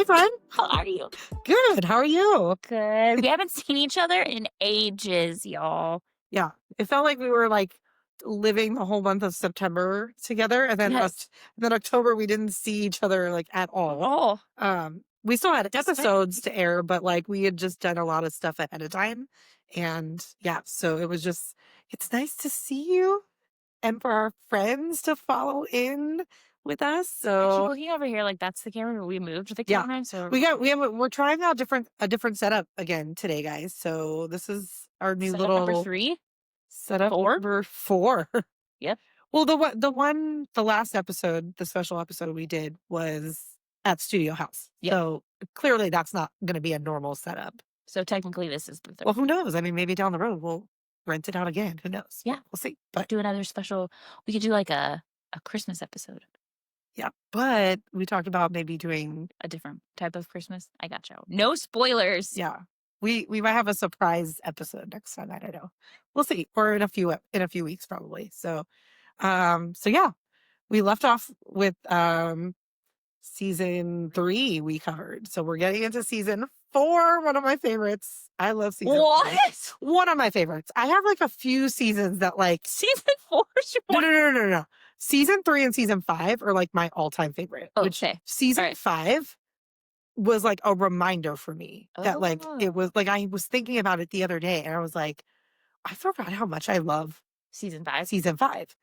friend. How are you? Good. How are you? Good. We haven't seen each other in ages, y'all. Yeah. It felt like we were like living the whole month of September together, and then Yes. then October we didn't see each other like at all. Oh, We still had That's right. episodes to air, but like we had just done a lot of stuff ahead of time, and yeah, so it was just it's nice to see you and for our friends to follow in with us. I keep So looking over here like that's the camera. We moved the yeah. camera, so We're trying out a different setup again today, guys. So this is our new setup number little 3, setup 4. number 4. Yep. Well, the last episode, the special episode we did was at Studio House. Yep. So clearly that's not going to be a normal setup. So technically, this is the 3rd. Well, who knows? I mean, maybe down the road we'll rent it out again. Who knows? Yeah. We'll see. But Do another special. We could do like a Christmas episode, yeah, but we talked about maybe doing a different type of Christmas. I got you. No spoilers. yeah. We might have a surprise episode next time. I don't know. We'll see. Or in a few weeks probably. So yeah. We left off with season 3 we covered. So we're getting into season 4, one of my favorites. I love season 3. What? One of my favorites. I have like a few seasons that like Season 4? No. Season 3 and season 5 are like my all-time favorite. Which Okay. season All right. 5 was like a reminder for me that like it was like I was thinking about it the other day and I was like, I forgot how much I love Season 5. season 5.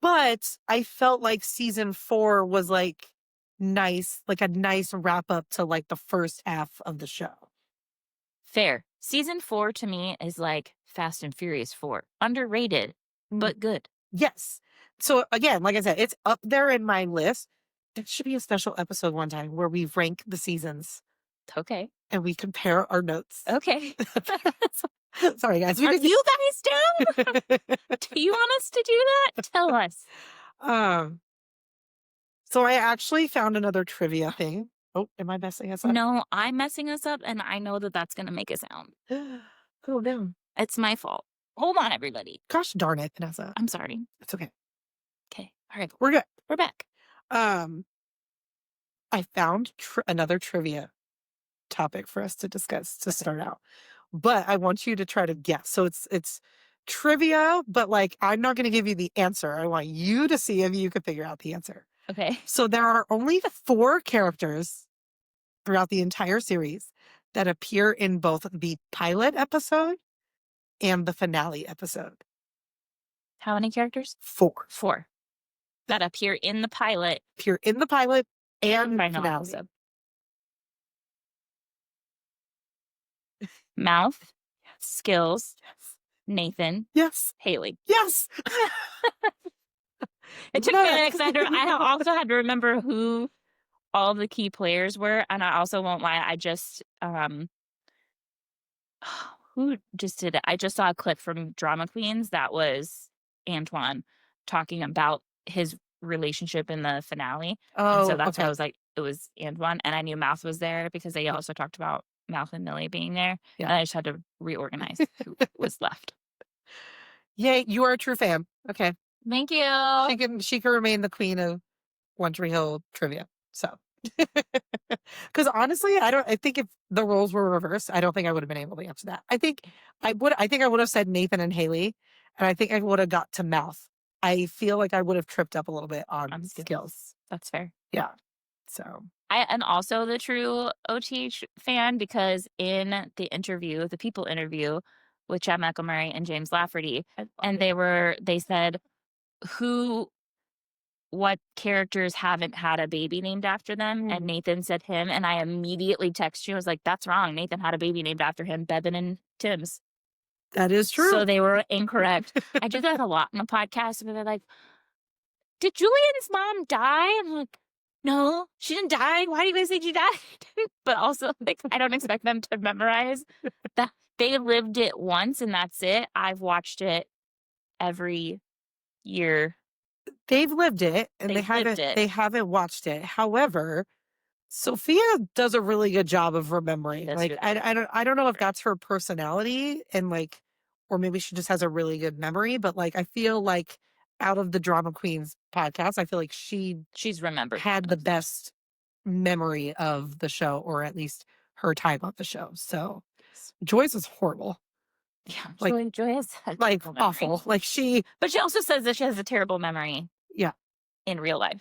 But I felt like season 4 was like nice, like a nice wrap up to like the first half of the show. Fair. Season 4 to me is like Fast and Furious 4. Underrated, but good. Yes. So again, like I said, it's up there in my list. There should be a special episode one time where we rank the seasons Okay. and we compare our notes. Okay. Sorry, guys. Are you guys down? Do you want us to do that? Tell us. So I actually found another trivia thing. Oh, am I messing us up? No, I'm messing us up, and I know that that's going to make a sound. Oh, no. It's my fault. Hold on, everybody. Gosh darn it, Vanessa. I'm sorry. It's okay. Okay. All right. We're good. We're back. I found another trivia topic for us to discuss to start out, but I want you to try to guess. So it's trivia, but like I'm not going to give you the answer. I want you to see if you can figure out the answer. Okay. So there are only 4 characters throughout the entire series that appear in both the pilot episode and the finale episode. How many characters? 4. 4. That appear in the pilot. Appear in the pilot and Final finale. episode. Mouth. Yes. Skills. Yes. Nathan. Yes. Haley. Yes. It took me a minute because I also had to remember who all the key players were, and I also won't lie, I just who just did it? I just saw a clip from Drama Queens that was Antoine talking about his relationship in the finale. Oh, and so that's okay. why I was like, it was Antoine, and I knew Mouth was there because they also talked about Mouth and Millie being there. Yeah. And I just had to reorganize who was left. Yay, you are a true fan. Okay. Thank you. She can remain the queen of One Tree Hill trivia. So, because honestly, I think if the roles were reversed, I don't think I would have been able to answer that. I think I would have said Nathan and Haley, and I think I would have got to Mouth. I feel like I would have tripped up a little bit on skills. That's fair. Yeah. So I am also the true OTH fan because in the interview, the People interview with Chad McElmurray and James Lafferty, and they said what characters haven't had a baby named after them, and Nathan said him, and I immediately texted you. I was like, that's wrong. Nathan had a baby named after him, Bevan and Tim's. That is true. So they were incorrect. I do that a lot in the podcast where they're like, did Julian's mom die? I'm like, no, she didn't die. Why do you guys think she died? But also, like, I don't expect them to memorize that. They lived it once and that's it. I've watched it every year. They've lived it and they haven't watched it. However, Sophia does a really good job of remembering. Like I don't know if that's her personality and like, or maybe she just has a really good memory, but like I feel like out of the Drama Queens podcast, I feel like she's remembered, had the best memory of the show, or at least her time on the show. So Joyce is horrible, Yeah, like Joy has a like terrible memory. awful. Like she, But she also says that she has a terrible memory yeah. in real life.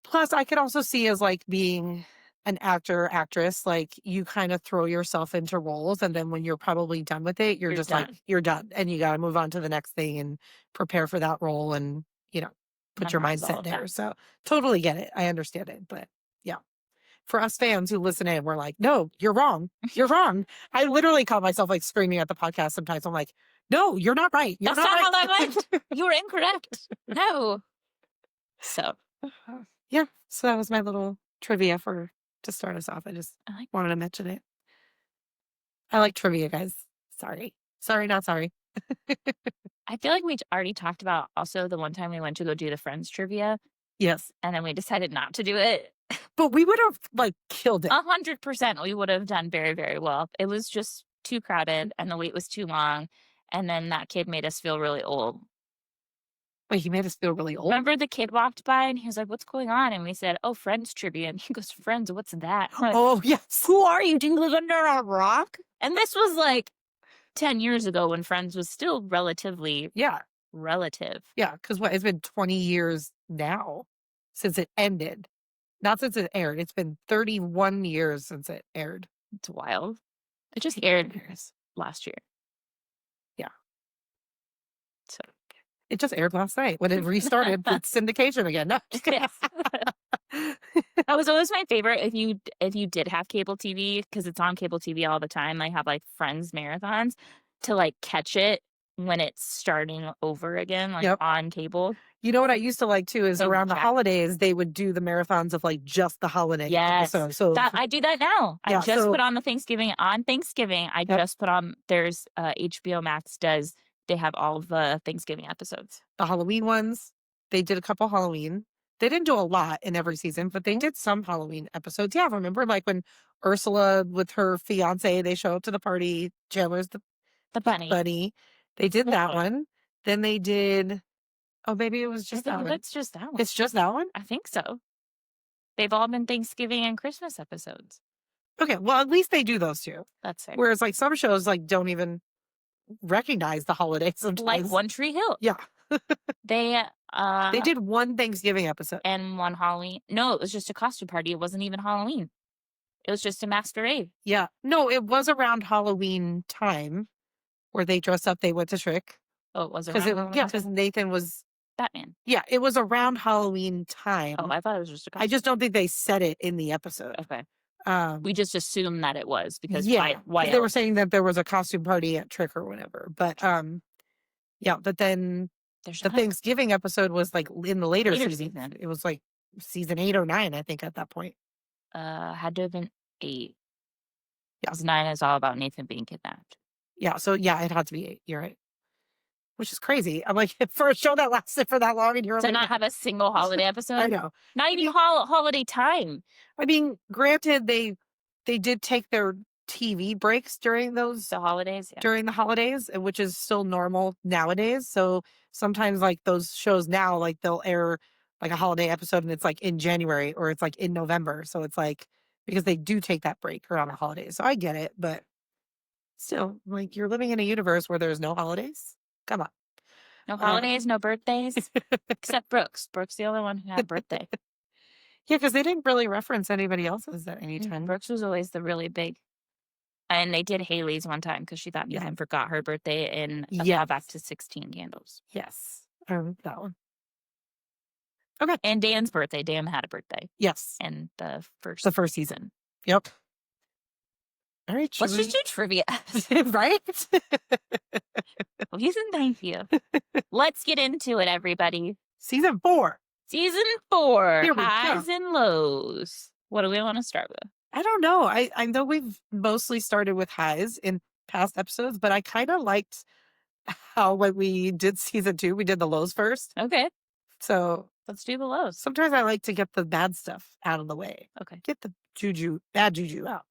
Plus, I could also see as like being an actor, actress, like you kind of throw yourself into roles, and then when you're probably done with it, you're You're just done. like, you're done, and you got to move on to the next thing and prepare for that role, and put your Memorize all mindset of there. that. So totally get it. I understand it, but yeah. For us fans who listen in, we're like, no, you're wrong. You're wrong. I literally caught myself like screaming at the podcast sometimes. I'm like, no, you're not right. You're That's not how right. that went. You were incorrect. No. So Yeah. So that was my little trivia to start us off. I just I like wanted to mention it. I like trivia, guys. Sorry. Sorry, not sorry. I feel like we already talked about also the one time we went to go do the Friends trivia, Yes. and then we decided not to do it. But we would have like killed it. 100% we would have done very, very well. It was just too crowded and the wait was too long. And then that kid made us feel really old. Wait, he made us feel really old. Remember the kid walked by and he was like, "What's going on?" And we said, "Oh, Friends trivia." And he goes, "Friends, what's that?" I'm like, Oh, yes. "Who are you? Do you live under a rock?" And this was like 10 years ago when Friends was still relatively Yeah. relative. Yeah. Because what? It's been 20 years now since it ended. Not since it aired. It's been 31 years since it aired. It's wild. It just aired Years. last year. Yeah. So It just aired last night when it restarted with syndication again. No, just kidding. that was always my favorite. If you did have cable TV, because it's on cable TV all the time, they have like Friends marathons to like catch it when it's starting over again, like Yep. on cable. You know what I used to like too is So around the Jack- holidays they would do the marathons of like just the holiday Yes, episode. So that I do that now. Yeah, I just so- put on the Thanksgiving I Yep. just put on. There's HBO Max does. They have all of the Thanksgiving episodes. the Halloween ones, they did a couple Halloween. They didn't do a lot in every season, but they did some Halloween episodes. Yeah, remember like when Ursula with her fiance, they show up to the party. Chandler's the The bunny. bunny. They did that one. Then they did. Oh, maybe it was I just that think one. that's just that one. It's just that one. I think so. They've all been Thanksgiving and Christmas episodes. Okay, well at least they do those two. That's fair. Whereas like some shows like don't even recognize the holidays sometimes. Like One Tree Hill. Yeah. They They did one Thanksgiving episode. and one Halloween. No, it was just a costume party. It wasn't even Halloween. It was just a masquerade. Yeah. No, it was around Halloween time where they dressed up, they went to trick. Oh, it was Because around Halloween. because Nathan was Batman. yeah, it was around Halloween time. Oh, I thought it was just a costume. I just don't think they said it in the episode. Okay. We We just assumed that it was because yeah, why they were else? saying that there was a costume party at Trick or whatever. But yeah, but then There's the not Thanksgiving episode was like in the later Later season. season. It was like season 8 or 9, I think, at that point. had to have been 8. Yeah. Because 9 is all about Nathan being kidnapped. Yeah, so yeah, it had to be 8. You're right. Which is crazy. I'm like, for a show that lasted for that long, and you're To like, not have a single holiday I episode. know. Not even holiday time. I mean, granted, they did take their TV breaks during those The holidays. Yeah. during the holidays, which is still normal nowadays. So sometimes like those shows now, like they'll air like a holiday episode and it's like in January or it's like in November. So it's like because they do take that break around the holidays. So I get it, but still, like you're living in a universe where there's no holidays. Come on. No holidays, no birthdays. Except Brooks. Brooks the only one who had a birthday. Yeah, because they didn't really reference anybody else's at any time. Brooks was always the really big. And they did Haley's one time because she thought Nathan forgot her birthday in a Yes. back to 16 candles. Yes. I remember that one. Okay. And Dan's birthday. Dan had a birthday Yes. in the first season. Yep. All right. Let's just do trivia. right? Please and thank you. Let's get into it, everybody. Season 4. Season 4. Here we go. Highs and lows. What do we want to start with? I don't know. I know we've mostly started with highs in past episodes, but I kind of liked how when we did season 2, we did the lows first. Okay. So Let's do the lows. sometimes I like to get the bad stuff out of the way. Okay. Get the bad juju out.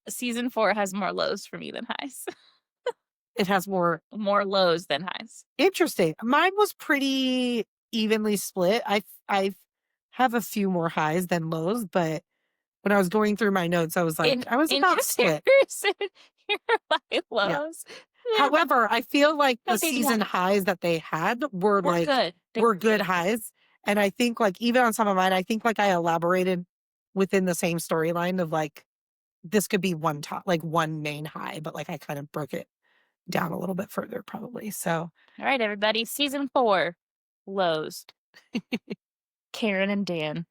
Season 4 has more lows for me than highs. It has more More lows than highs. interesting. Mine was pretty evenly split. I have a few more highs than lows, but when I was going through my notes, I was like, I was in about split. comparison, here are my Yeah. lows. Yeah, However, I feel like no the baby season highs. highs that they had were We're like good. They were were good great. highs. And I think like even on some of mine, I think like I elaborated within the same storyline of like this could be one top, like one main high, but like I kind of broke it down a little bit further probably. So All right, everybody. Season 4, lows. Karen and Dan.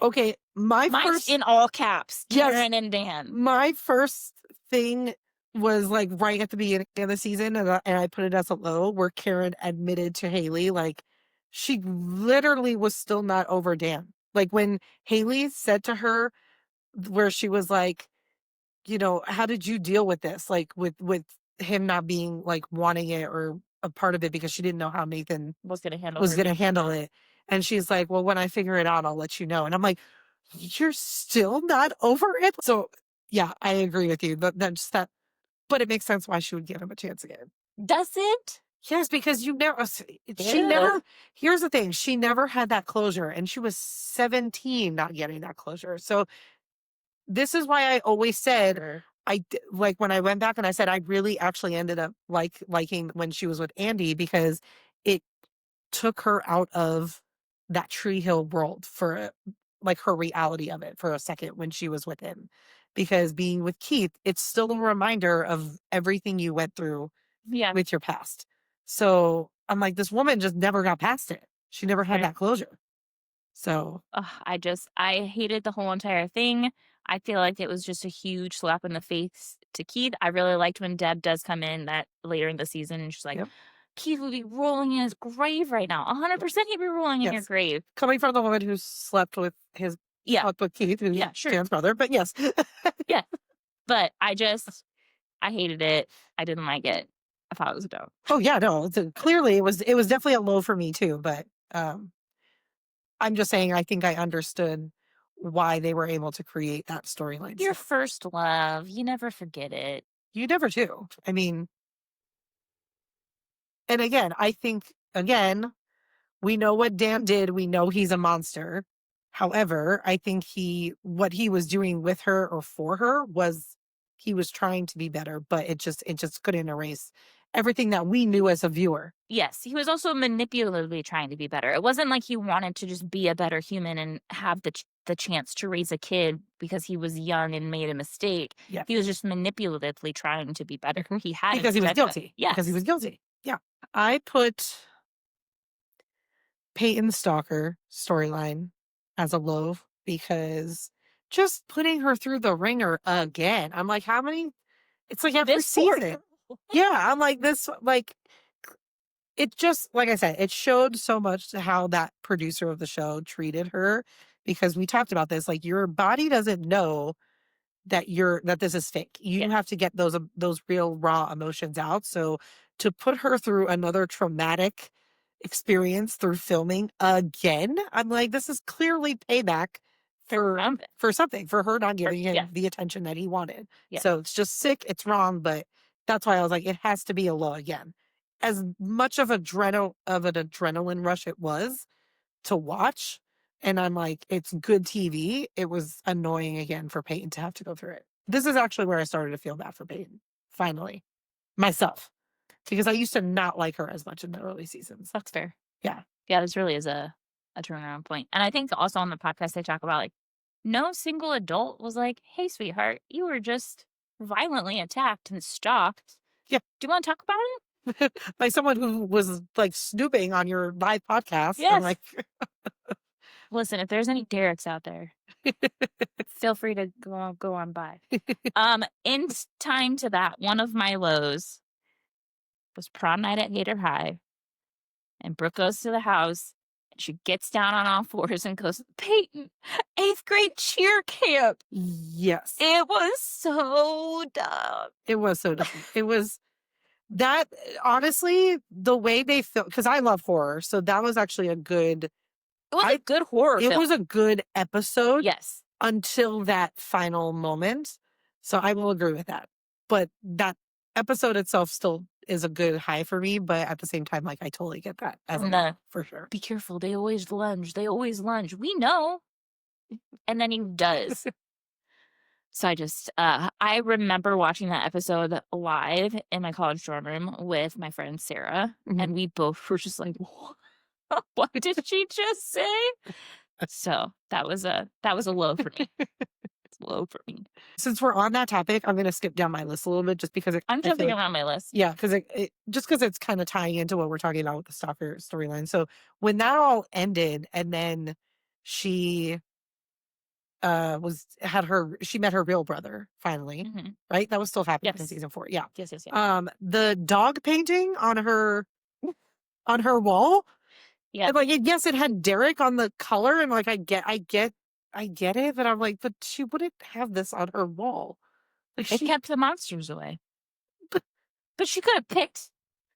okay, my Mine's first in all caps. Yes. Karen and Dan. my first thing was like right at the beginning of the season, and I put it as a low where Karen admitted to Haley like she literally was still not over Dan. Like when Haley said to her, where she was like, you know, how did you deal with this? Like with him not being like wanting it or a part of it because she didn't know how Nathan Was going to handle was her going to being- handle it. And she's like, well, when I figure it out, I'll let you know. And I'm like, you're still not over it? So yeah, I agree with you. That's that, but it makes sense why she would give him a chance again. Does it? Yes, because you never, she Ew. never, here's the thing. She never had that closure and she was 17 not getting that closure. So this is why I always said, like when I went back and I said, I really actually ended up liking when she was with Andy because it took her out of that Tree Hill world for like her reality of it for a second when she was with him. Because being with Keith, it's still a reminder of everything you went through Yeah. with your past. So I'm like, this woman just never got past it. She never had Right. that closure. So Ugh, I hated the whole entire thing. I feel like it was just a huge slap in the face to Keith. I really liked when Deb does come in that later in the season and she's like, Yep. Keith would be rolling in his grave right now. 100% he'd be rolling in your Yes. grave. coming from the woman who slept with Yeah. slept with Keith, who's Yeah, sure. Jan's brother, but yes. But I hated it. I didn't like it. I thought it was dope. Oh yeah, no. Clearly, it was definitely a low for me too. But I'm just saying, I think I understood why they were able to create that storyline. Your first love. You never forget it. You never do. I mean, and again, I think we know what Dan did. We know he's a monster. However, I think what he was doing with her or for her was he was trying to be better, but it just couldn't erase everything that we knew as a viewer. Yes, he was also manipulatively trying to be better. It wasn't like he wanted to just be a better human and have the chance to raise a kid because he was young and made a mistake. Yeah. He was just manipulatively trying to be better. Mhm. He had an Because he was agenda. guilty. Yes. Because he was guilty. Yeah. I put Peyton Stalker storyline as a low because just putting her through the ringer again. I'm like, how many? It's like every This poor season. Yeah, I'm like this. Like it just like I said, it showed so much to how that producer of the show treated her because we talked about this. Like your body doesn't know that this is fake. You Yeah. have to get those real raw emotions out. So to put her through another traumatic experience through filming again, I'm like, this is clearly payback for something, for her not giving him yeah. the attention that he wanted. Yeah. So it's just sick. It's wrong, but that's why I was like, it has to be a low again. As much of an adrenaline rush it was to watch, and I'm like, it's good TV. It was annoying again for Peyton to have to go through it. This is actually where I started to feel bad for Peyton, finally, myself, because I used to not like her as much in the early seasons. That's fair. Yeah. Yeah, this really is a turnaround point. And I think also on the podcast they talk about like no single adult was like, hey, sweetheart, you were just violently attacked and stalked. Yeah. Do you want to talk about it? By someone who was like snooping on your live podcast. Yes. I'm like, listen, if there's any Derek's out there, feel free to go on by. In time to that, one of my lows was prom night at Gator High. And Brooke goes to the house and she gets down on all fours and goes, Peyton, 8th grade cheer camp. yes. It was so dumb. It was so dumb. It was that, honestly, the way they filmed, because I love horror. So that was actually a good, It was a good horror it film. was a good episode Yes. until that final moment. So I will agree with that. But that episode itself still is a good high for me. But at the same time, like I totally get that as a low, for sure. Be careful. They always lunge. They always lunge. We know. And then he does. So I remember watching that episode live in my college dorm room with my friend Sarah, Mhm. and we both were just like, what did she just say? So that was a low for me. It's low for me. Since we're on that topic, I'm going to skip down my list a little bit just because I'm I feel jumping like, around my list. yeah, because just because it's kind of tying into what we're talking about with the stalker storyline. So when that all ended, and then she she met her real brother finally, Mhm. right? That was still happening in Yes. season 4. Yeah. Yes, yes, yes. The dog painting on her wall. Yeah. And like, yes, it had Derek on the color, and like, I get it, but I'm like, but she wouldn't have this on her wall. Like, It she kept the monsters away. But- But she could have picked.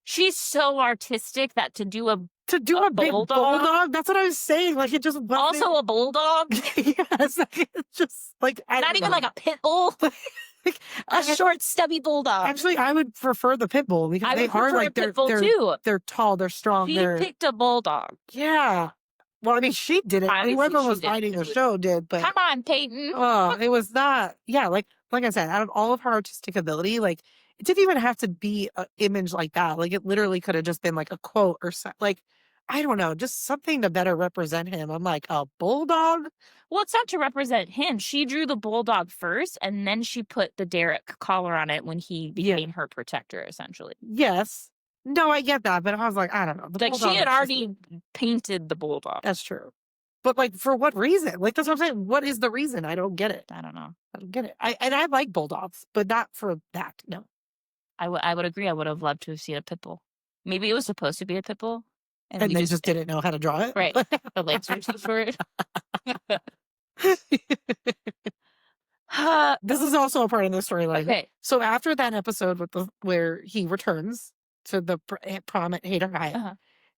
She's so artistic that to do a to do a big bulldog? bulldog. That's what I was saying. Like, it just wasn't. also a bulldog, Yes, like, it's just like I not don't even know. like a pit bull, a I- short stubby bulldog. Actually, I would prefer the pit bull because I they would are prefer like a pit bull too. they're tall, they're strong, She they're picked a bulldog. yeah. Well, I mean, she did it. Obviously, Whoever she was did. hiding the show did, but Come on, Peyton. it was not. Yeah, like I said, out of all of her artistic ability, like it didn't even have to be an image like that. Like it literally could have just been like a quote or like I don't know, just something to better represent him. I'm like a bulldog. Well, it's not to represent him. She drew the bulldog first, and then she put the Derek collar on it when he Yeah. became her protector, essentially. Yes. No, I get that, but I was like, I don't know. The Like she bulldog had is just- already painted the bulldog. That's true. But like, for what reason? Like, that's what I'm saying. What is the reason? I don't get it. I don't know. I don't get it. I like bulldogs, but not for that. No. I would agree. I would have loved to have seen a pit bull. Maybe it was supposed to be a pit bull, And we they just didn't know how to draw it. right. The legs were too short. This is also a part of the storyline. Okay. So after that episode where he returns to the prom at Hayter High, Uh-huh.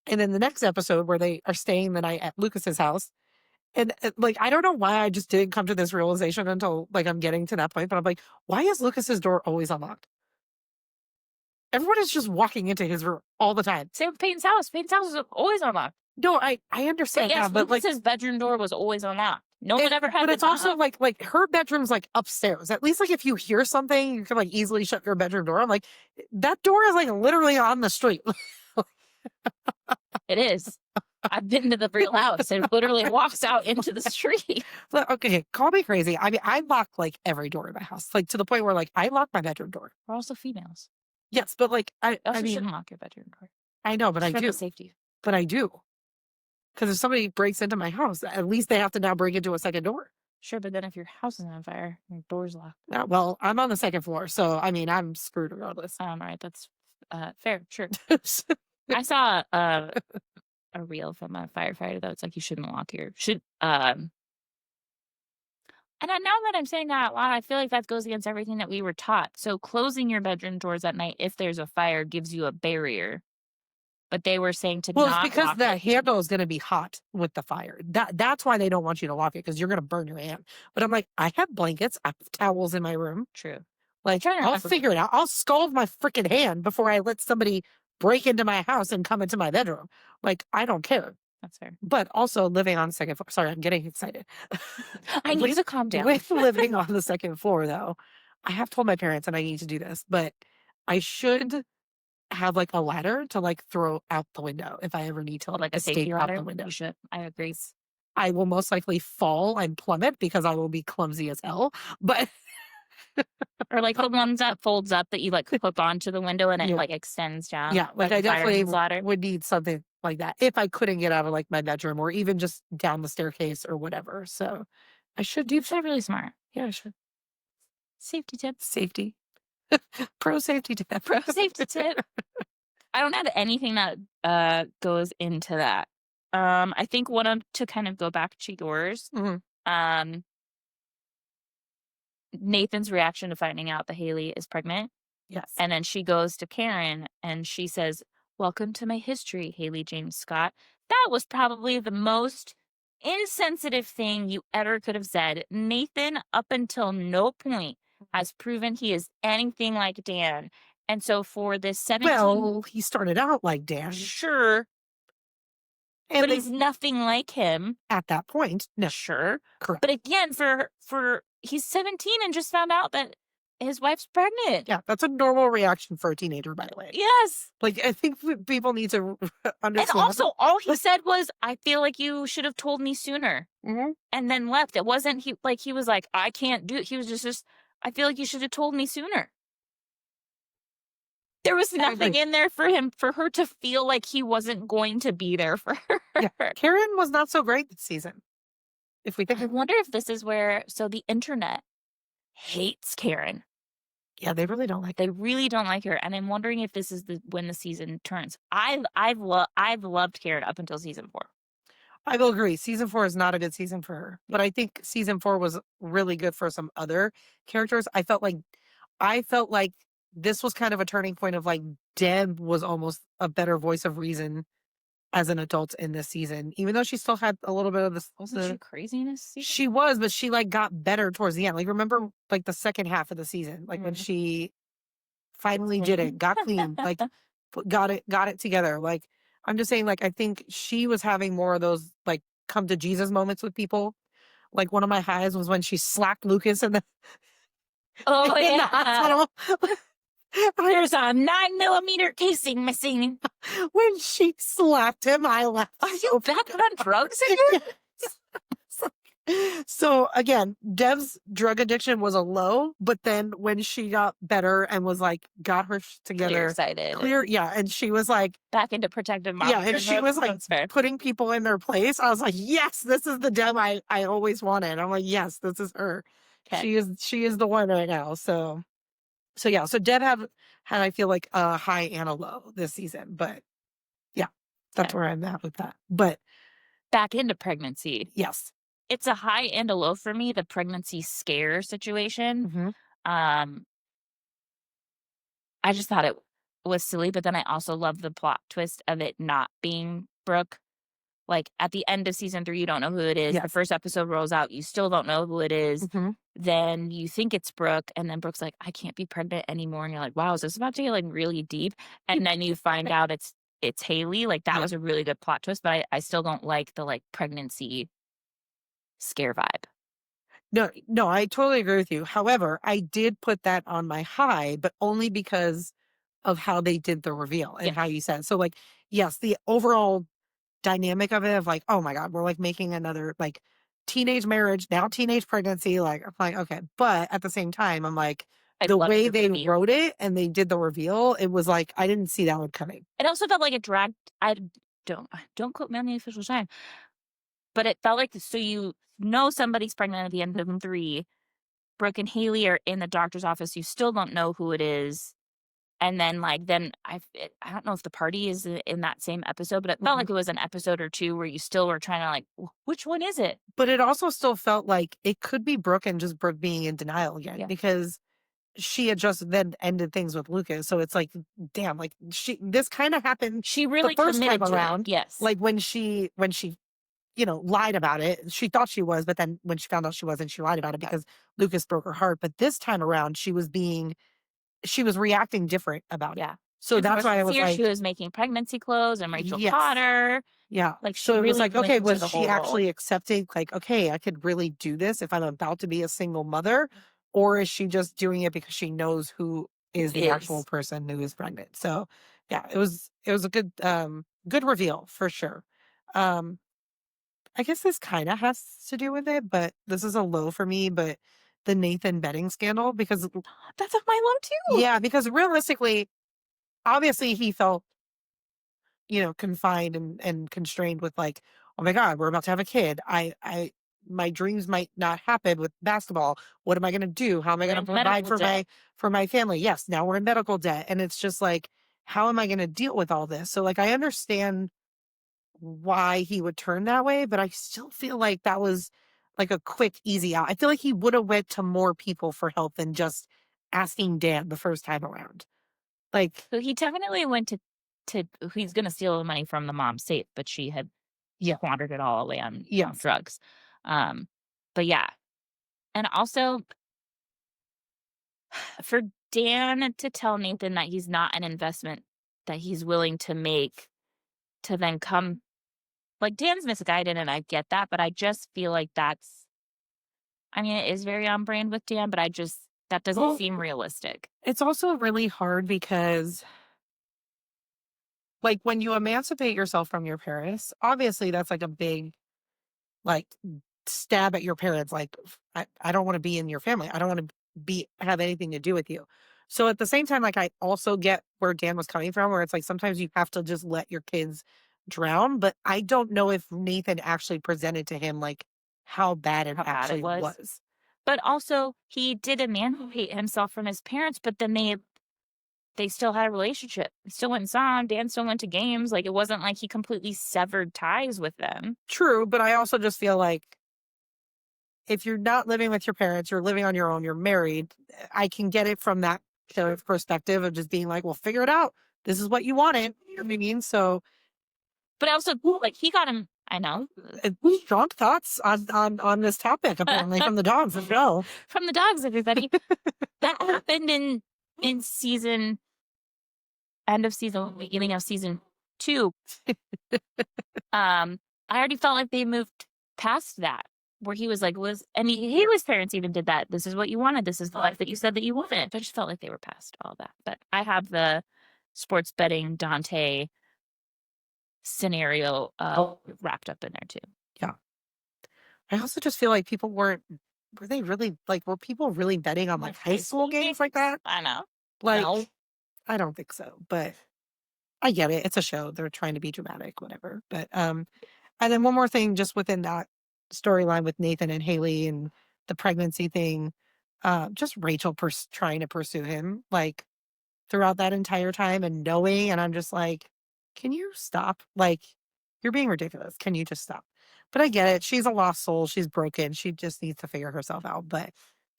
and then the next episode where they are staying the night at Lucas's house, and like I don't know why I just didn't come to this realization until like I'm getting to that point, but I'm like, why is Lucas's door always unlocked? Everyone is just walking into his room all the time. Same with Peyton's house. Peyton's house was always unlocked. No, I But understand yes, that, but like Lucas's bedroom door was always unlocked. No one ever had. but it's also like her bedroom's like upstairs. At least like if you hear something, you can like easily shut your bedroom door. I'm like, that door is like literally on the street. it is. I've been to the real house. It literally walks out into the street. But, okay, call me crazy. I mean, I lock like every door in my house, like to the point where like I lock my bedroom door. We're also females. Yes, but like You also I mean, shouldn't lock your bedroom door. I know, but I It's for do. the safety. But I do. Because if somebody breaks into my house, at least they have to now break into a second door. Sure, but then if your house is on fire, your door's locked. Well, I'm on the second floor, so I mean, I'm screwed regardless. All right, that's fair. Sure. I saw a reel from a firefighter that was like, you shouldn't lock your and now that I'm saying that out loud, I feel like that goes against everything that we were taught. So closing your bedroom doors at night if there's a fire gives you a barrier. But they were saying to Well, not it's because lock the it. handle is going to be hot with the fire. That's why they don't want you to lock it, because you're going to burn your hand. But I'm like, I have blankets, I have towels in my room. True. Like, trying to I'll remember. figure it out. I'll scald my freaking hand before I let somebody break into my house and come into my bedroom. Like, I don't care. That's fair. But also living on the second floor. Sorry, I'm getting excited. I need to calm down. With living on the second floor, though, I have told my parents, and I need to do this, but I should have like a ladder to like throw out the window if I ever need to Like a escape safety out ladder. the window. You should. I agree. I will most likely fall and plummet because I will be clumsy as hell. But Or like the ones that folds up that you like hook onto the window and it Yeah. like extends down. yeah, like a I definitely fireman's ladder. would need something like that if I couldn't get out of like my bedroom or even just down the staircase or whatever. So I should do You're so really smart. Yeah, I should. Safety tips. Safety. Pro safety tip. Safety tip. I don't have anything that goes into that. I think to kind of go back to yours. Mhm. Nathan's reaction to finding out that Haley is pregnant. Yes. And then she goes to Karen and she says, "Welcome to my history, Haley James Scott." That was probably the most insensitive thing you ever could have said. Nathan, up until no point, has proven he is anything like Dan. And so for this 17, Well, he started out like Dan. sure, And but they- he's nothing like him. at that point, no, Sure. correct. But again, for he's 17 and just found out that his wife's pregnant. Yeah, that's a normal reaction for a teenager, by the way. Yes. Like, I think people need to And understand. also, all he said was, I feel like you should have told me sooner. Mhm. And then left. It wasn't, he was like, I can't do it. He was just, I feel like you should have told me sooner. There was I nothing agree. in there for her to feel like he wasn't going to be there for her. Yeah, Karen was not so great this season. If we think, I wonder if this is where, so the internet hates Karen. yeah, they really don't like. They really don't like her, and I'm wondering if this is when the season turns. I've loved Karen up until season 4. I will agree. Season 4 is not a good season for her, but I think season 4 was really good for some other characters. I felt like this was kind of a turning point of like Deb was almost a better voice of reason as an adult in this season, even though she still had a little bit of this. Wasn't she crazy in this season? She was, but she like got better towards the end. Like remember like the second half of the season, like when Mhm. she finally did it, got clean, like got it together. Like I'm just saying, like I think she was having more of those like come to Jesus moments with people. Like one of my highs was when she slapped Lucas in the Oh in the yeah. hospital. There's a 9mm casing missing. When she slapped him, I laughed. Are you back on drugs again? So again, Dev's drug addiction was a low, but then when she got better and was like got her together, Excited. yeah, and she was like Back into protective mom. yeah, and she was like putting people in their place. I was like, yes, this is the Dev I always wanted. I'm like, yes, this is her. Okay. She is the one right now. So yeah, so Dev had I feel like a high and a low this season, but yeah, that's Okay. where I'm at with that. But Back into pregnancy. yes. It's a high and a low for me, the pregnancy scare situation. Mhm. I just thought it was silly, but then I also love the plot twist of it not being Brooke. Like at the end of season 3, you don't know who it is. The Yes. first episode rolls out, you still don't know who it is. Mhm. Then you think it's Brooke, and then Brooke's like, I can't be pregnant anymore. And you're like, wow, is this about to get like really deep? And then you find out it's Haley. Like that Yeah. was a really good plot twist, but I still don't like the like pregnancy scare vibe. No, I totally agree with you. However, I did put that on my high, but only because of how they did the reveal and Yeah. how you said. So like, yes, the overall dynamic of it of like, oh my God, we're like making another like teenage marriage, now teenage pregnancy. Like, I'm like, okay. But at the same time, I'm like, I the loved way the they reveal. wrote it and they did the reveal, it was like, I didn't see that one coming. It also felt like it dragged. I don't quote me on the official time, but it felt like so you know somebody's pregnant at the end of 3. Brooke and Haley are in the doctor's office. You still don't know who it is. And then, I don't know if the party is in that same episode, but it felt like it was an episode or 2 where you still were trying to like, which one is it? But it also still felt like it could be Brooke and just Brooke being in denial again Yeah. because she had just then ended things with Lucas. So it's like, damn, like this kind of happened She really the first committed time to it. around. Yes. Like when she, lied about it, she thought she was, but then when she found out she wasn't, she lied about it because Lucas broke her heart. But this time around, she was reacting different about it. Yeah. So that's why I was like, she was making pregnancy clothes and Rachel Yes. Potter. yeah. Like, So she it was really like, went okay, into was the she whole role. actually accepting like, okay, I could really do this if I'm about to be a single mother? Or is she just doing it because she knows who is the actual person who is pregnant? So yeah, it was a good reveal for sure. I guess this kind of has to do with it, but this is a low for me, but the Nathan betting scandal, because That's my low too. yeah, because realistically, obviously he felt, confined and constrained with like, oh my God, we're about to have a kid. My dreams might not happen with basketball. What am I going to do? How am I going to provide for my family? Yes. Now we're in medical debt. And it's just like, how am I going to deal with all this? So like, I understand why he would turn that way, but I still feel like that was like a quick, easy out. I feel like he would have went to more people for help than just asking Dan the first time around. Like, So he definitely went to he's going to steal the money from the mom's safe, but she had squandered it all away on drugs. But yeah. And also for Dan to tell Nathan that he's not an investment that he's willing to make to then come, like, Dan's misguided and I get that, but I just feel like that's I mean, it is very on brand with Dan, but that doesn't Well, seem realistic. it's also really hard because, like, when you emancipate yourself from your parents, obviously that's like a big, like, stab at your parents. Like, I don't want to be in your family. I don't want to have anything to do with you. So at the same time, like, I also get where Dan was coming from, where it's like sometimes you have to just let your kids drown. But I don't know if Nathan actually presented to him like how bad it How bad it actually was. was. But also, he did emancipate himself from his parents, but then they still had a relationship. He still went and saw him. Dan still went to games. Like, it wasn't like he completely severed ties with them. True, but I also just feel like if you're not living with your parents, you're living on your own, you're married. I can get it from that kind of perspective of just being like, well, figure it out. This is what you wanted. You know what I mean? So, But also, like, he got him. I know. strong thoughts on this topic, apparently, from the dogs as well. From the dogs, everybody. That happened in end of season, beginning of season 2. I already felt like they moved past that, where he was like, and Haley's parents even did that. This is what you wanted. This is the life that you said that you wanted. I just felt like they were past all that. But I have the sports betting Dante scenario wrapped up in there too. Yeah. I also just feel like people were people really betting on like high school games like that? I know. Like, No. I don't think so, but I get it. It's a show. They're trying to be dramatic, whatever. But and then one more thing just within that storyline with Nathan and Haley and the pregnancy thing, just Rachel trying to pursue him like throughout that entire time and knowing, and I'm just like, can you stop? Like, you're being ridiculous. Can you just stop? But I get it. She's a lost soul. She's broken. She just needs to figure herself out. But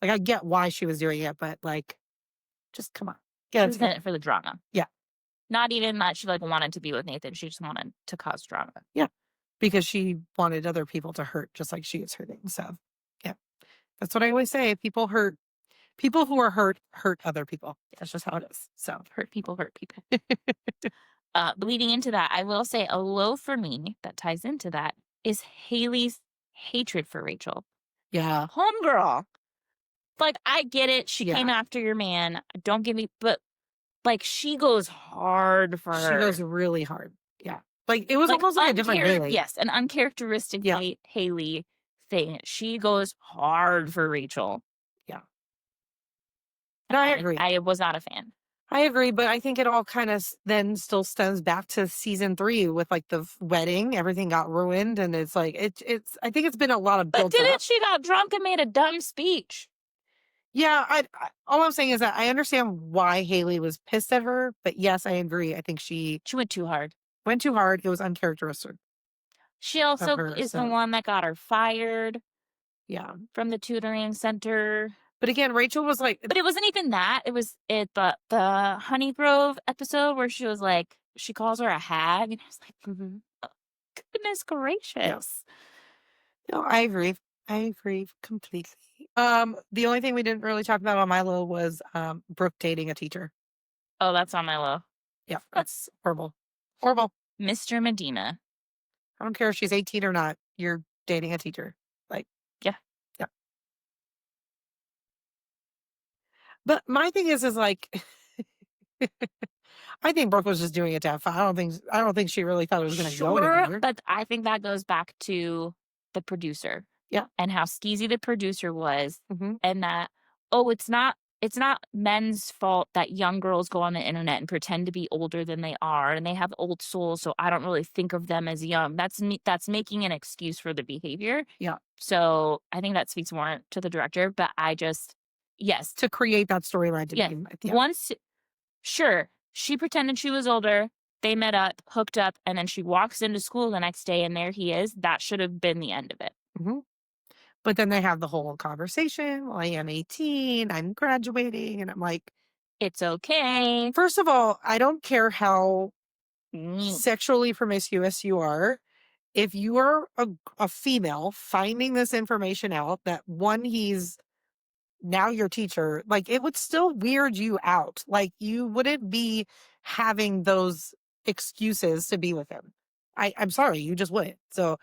like, I get why she was doing it, but like, just come on. She Get was it in together. it for the drama. Yeah. Not even that she like wanted to be with Nathan. She just wanted to cause drama. Because she wanted other people to hurt just like she is hurting. So, yeah, that's what I always say. People who are hurt other people. That's just how it is. So, Hurt people. Leading into that, I will say a low for me that ties into that is Haley's hatred for Rachel. yeah, Homegirl. Like, I get it. She Yeah. came after your man. Don't get me, but like, she goes hard for she her. goes really hard. Yeah. Like, it was Like, almost like a different Haley. Yes, an uncharacteristic Yeah. Haley thing. She goes hard for Rachel. No, I agree. I was not a fan. I agree, but I think it all kind of then still stems back to season 3 with like the wedding. Everything got ruined, and it's like it's. I think it's been a lot of But built didn't up. she got drunk and made a dumb speech? Yeah, all I'm saying is that I understand why Haley was pissed at her, but yes, I agree. I think she She went too hard. went too hard. It was uncharacteristic. She also her, is the so- one that got her fired Yeah, from the tutoring center. but again, Rachel was like, But it wasn't even that. It was the Honey Grove episode where she was like, she calls her a hag, and I was like, oh, goodness gracious. no, I agree. I agree completely. The only thing we didn't really talk about on Milo was Brooke dating a teacher. Oh, that's on my low. Yeah, that's horrible. Horrible. Mr. Medina. I don't care if she's 18 or not. You're dating a teacher. Like, Yeah. Yeah. But my thing is like, I think Brooke was just doing it to have fun. I don't think she really thought it was going to go anywhere. But I think that goes back to the producer. Yeah. And how skeezy the producer was, Mhm. and that, it's not men's fault that young girls go on the internet and pretend to be older than they are, and they have old souls, so I don't really think of them as young. That's making an excuse for the behavior. Yeah. So I think that speaks more to the director, but yes. To create that storyline to Yeah. begin with. Yeah. Once, sure, she pretended she was older, they met up, hooked up, and then she walks into school the next day and there he is. That should have been the end of it. Mhm. But then they have the whole conversation. Well, I am 18. I'm graduating. And I'm like, It's okay. first of all, I don't care how Mm. sexually promiscuous you are. If you are a female finding this information out, that one, he's now your teacher, like, it would still weird you out. Like, you wouldn't be having those excuses to be with him. I'm sorry, you just wouldn't. So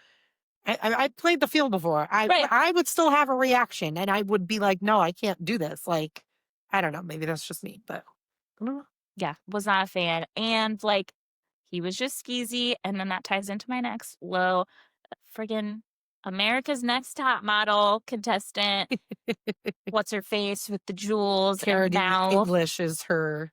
I played the field before. Right. I would still have a reaction, and I would be like, "No, I can't do this." Like, I don't know. Maybe that's just me, but I don't know. Yeah, was not a fan. And like he was just skeezy. And then that ties into my next low. Friggin' America's Next Top Model contestant. What's her face with the jewels Cara and D. now English is her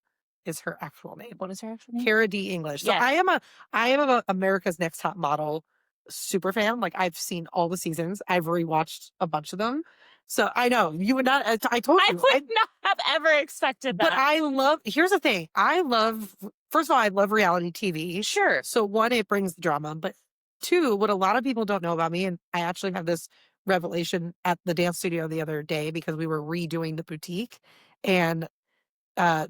actual name. what is her actual name? Cara D. English. So Yeah. I am a America's Next Top Model super fan. Like I've seen all the seasons. I've rewatched a bunch of them. So I know you would not. I told I you. would not have ever expected But that. I love. Here's the thing. I love. First of all, I love reality TV. Sure. So one, it brings the drama. But two, what a lot of people don't know about me, and I actually had this revelation at the dance studio the other day because we were redoing the boutique, and uh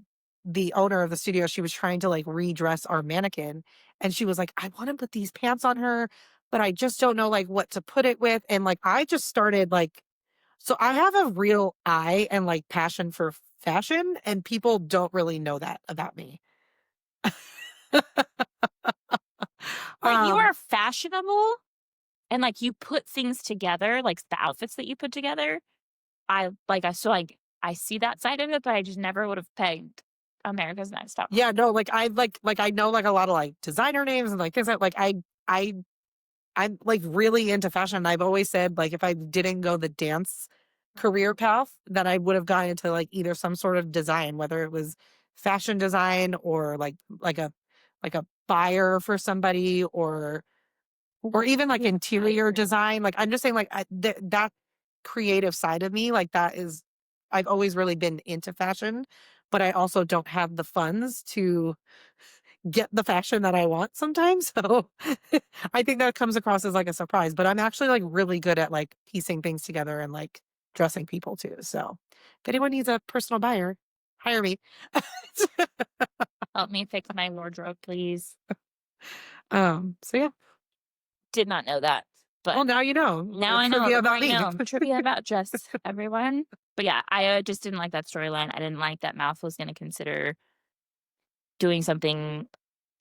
the owner of the studio, she was trying to like redress our mannequin, and she was like, I want to put these pants on her, but I just don't know like what to put it with. And like I just started like, so I have a real eye and like passion for fashion, and people don't really know that about me. But you um are fashionable and like you put things together, like the outfits that you put together. I see that side of it, but I just never would have pegged America's Next Top. yeah, no, like I know like a lot of like designer names and like things like I I'm like really into fashion. I've always said like if I didn't go the dance career path, that I would have gone into like either some sort of design, whether it was fashion design or like a buyer for somebody or even like interior design. Like I'm just saying like that creative side of me, like that is I've always really been into fashion, but I also don't have the funds to get the fashion that I want sometimes. So I think that comes across as like a surprise, but I'm actually like really good at like piecing things together and like dressing people too. So if anyone needs a personal buyer, hire me. Help me fix my wardrobe, please. So yeah. Did not know that. But Well, now you know. now I know. Trivia about Right me. now. Trivia about Jess, everyone. But yeah, I just didn't like that storyline. I didn't like that Mouth was going to consider doing something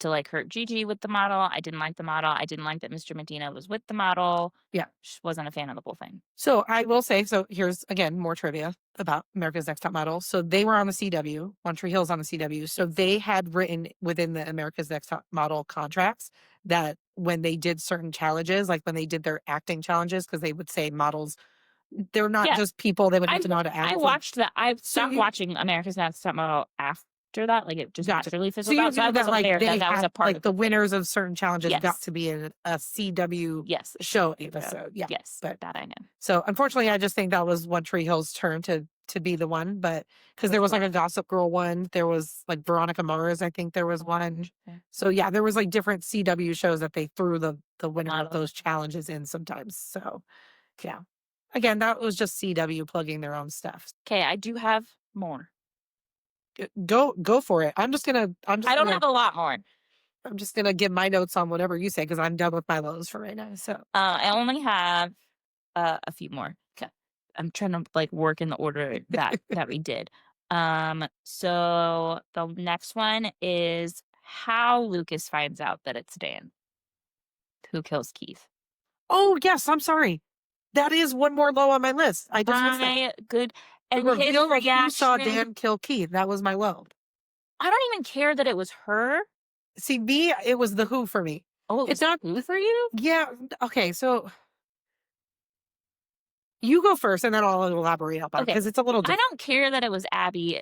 to like hurt Gigi with the model. I didn't like the model. I didn't like that Mr. Medina was with the model. Yeah. Just wasn't a fan of the whole thing. So I will say, so here's again more trivia about America's Next Top Model. So they were on the CW, One Tree Hill's on the CW. So they had written within the America's Next Top Model contracts that when they did certain challenges, like when they did their acting challenges, because they would say models, they're not Yeah. just people, they would have to know how to act. I watched that. I stopped you- watching America's Next Top Model after that. Like it just Gotcha. naturally So fizzled you out. So I knew that wasn't like aware they that that was had, a part like of the thing. winners of certain challenges got Yes. to be in a CW Yes. show episode. Yeah. Yes. But that I know. so unfortunately, I just think that was One Tree Hill's turn to be the one. But because there was like a Gossip Girl one, there was like Veronica Mars, I think there was one. Okay. So yeah, there was like different CW shows that they threw the winner of Model. those challenges in sometimes. So yeah, again, that was just CW plugging their own stuff. Okay, I do have more. Go for it. I don't have a lot more. I'm just gonna give my notes on whatever you say because I'm done with my lows for right now. So I only have a few more. Okay. I'm trying to like work in the order that we did. So the next one is how Lucas finds out that it's Dan who kills Keith. oh yes, I'm sorry. That is one more low on my list. I just missed that. Good. The And his reveal of who saw reaction. Dan kill Keith. That was my low. I don't even care that it was her. See, me, it was the Who for me. Oh, It's not who for you? Yeah. Okay. So you go first, and then I'll elaborate about it Okay. because it's a little I different. don't care that it was Abby.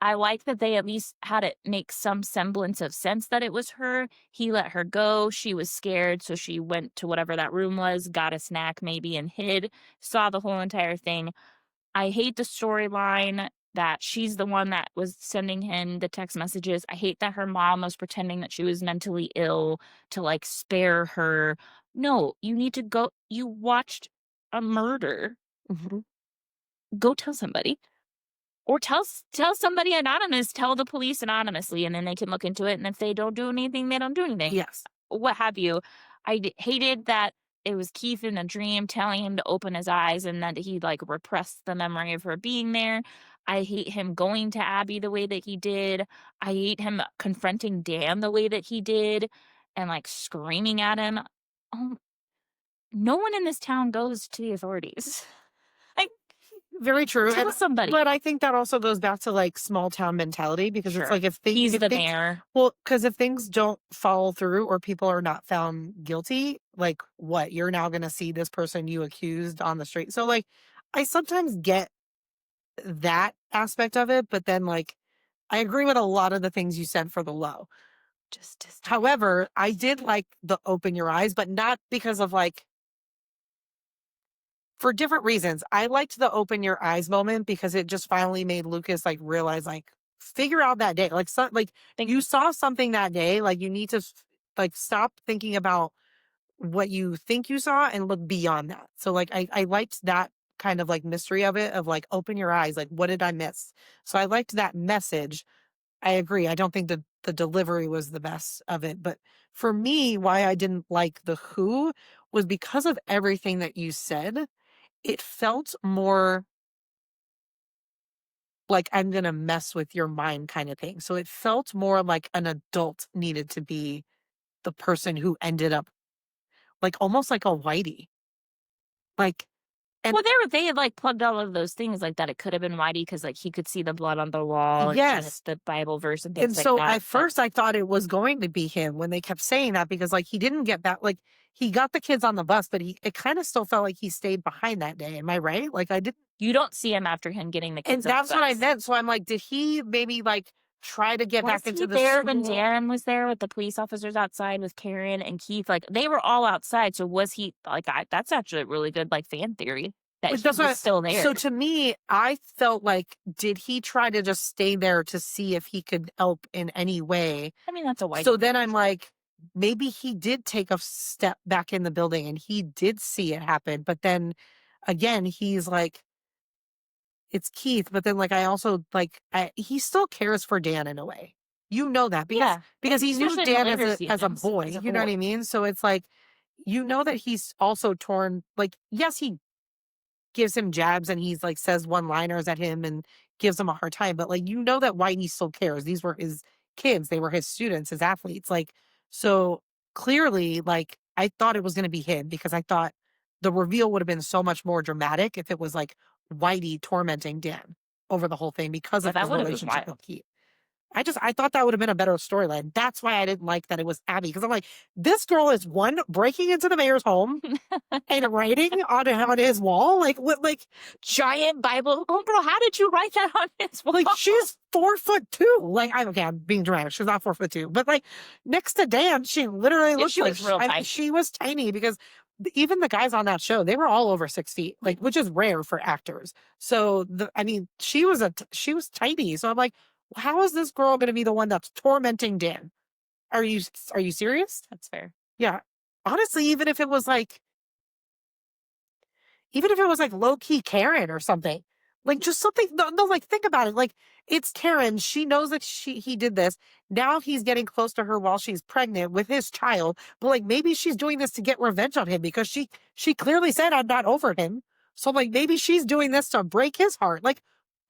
I like that they at least had it make some semblance of sense that it was her. He let her go. She was scared, so she went to whatever that room was, got a snack maybe, and hid, saw the whole entire thing. I hate the storyline that she's the one that was sending him the text messages. I hate that her mom was pretending that she was mentally ill to like spare her. No, you need to go. You watched a murder. Mhm. Go tell somebody. Or tell somebody anonymous, tell the police anonymously, and then they can look into it. And if they don't do anything, they don't do anything. Yes. What have you. I hated that it was Keith in a dream telling him to open his eyes and that he like repressed the memory of her being there. I hate him going to Abby the way that he did. I hate him confronting Dan the way that he did and like screaming at him. Oh, no one in this town goes to the authorities. Like, Very true. tell somebody. But I think that also goes back to like small town mentality because it's Sure. like He's if the things, mayor. well, because if things don't follow through or people are not found guilty, like what you're now going to see this person you accused on the street. So like, I sometimes get that aspect of it, but then like, I agree with a lot of the things you said for the low. Just However, I did like the open your eyes, but not because of like for different reasons. I liked the open your eyes moment because it just finally made Lucas like realize like figure out that day. Like like you saw something that day, like you need to like stop thinking about what you think you saw and look beyond that. So like I liked that kind of like mystery of it of like open your eyes, like what did I miss? So I liked that message. I agree. I don't think the delivery was the best of it, but for me, why I didn't like the who was because of everything that you said. It felt more like I'm gonna mess with your mind kind of thing. So it felt more like an adult needed to be the person who ended up like almost like a whitey. Like and well, they had like plugged all of those things like that. It could have been Whitey because like he could see the blood on the wall, and yes. the Bible verse and And things like so that. at first I thought it was going to be him when they kept saying that because like he didn't get that like he got the kids on the bus, but it kind of still felt like he stayed behind that day. Am I right? Like I didn't You don't see him after him getting the and kids. On the that's what I bus. meant. So I'm like, did he maybe like try to get Was back into he the there when school? Darren was there with the police officers outside with Karen and Keith? Like they were all outside. So was he like? That's actually a really good like fan theory that But he that's was still there. so to me, I felt like, did he try to just stay there to see if he could help in any way? I mean, that's a white. So then I'm like, maybe he did take a step back in the building and he did see it happen. But then again, he's like, it's Keith. But then like, I also like, he still cares for Dan in a way. You know that because he knew Especially in the Dan later as a seasons, boy. as a You know what I boy. mean? So it's like, you know that he's also torn. Like, yes, he gives him jabs and he's like says one liners at him and gives him a hard time. But like, you know that Whitey still cares. These were his kids. They were his students, his athletes. Like, so clearly, like, I thought it was going to be him because I thought the reveal would have been so much more dramatic if it was like Whitey tormenting Dan over the whole thing because Yeah, of that his would have been relationship wild. with Keith. I thought that would have been a better storyline. That's why I didn't like that it was Abby because I'm like, this girl is one breaking into the mayor's home and writing on his wall. Like what? Like Giant Bible. Oh, girl, how did you write that on his wall? like she's 4'2". Like I'm being dramatic. She's not 4'2", but like next to Dan, she literally looked she like was real tiny. she was tiny because even the guys on that show, they were all over 6 feet, like which is rare for actors. So I mean, she was tiny. So I'm like, how is this girl going to be the one that's tormenting Dan? Are you serious? That's fair. Yeah. Honestly, even if it was like low key Karen or something, like just something. No, like think about it. Like it's Karen. She knows that he did this. Now he's getting close to her while she's pregnant with his child. But like maybe she's doing this to get revenge on him because she clearly said I'm not over him. So like maybe she's doing this to break his heart. Like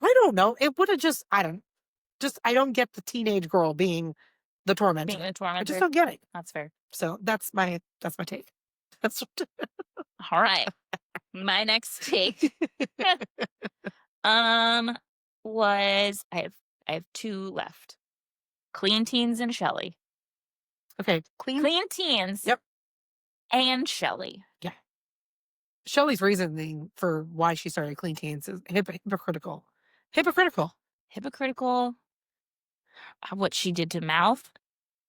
I don't know. It would have I don't get the teenage girl being the tormentor. I just don't get it. That's fair. So that's my take. That's all right. My next take was I have two left. Clean Teens and Shelley. okay. Clean Teens. Yep. And Shelley. Yeah. Shelley's reasoning for why she started Clean Teens is hypocritical. What she did to Mouth,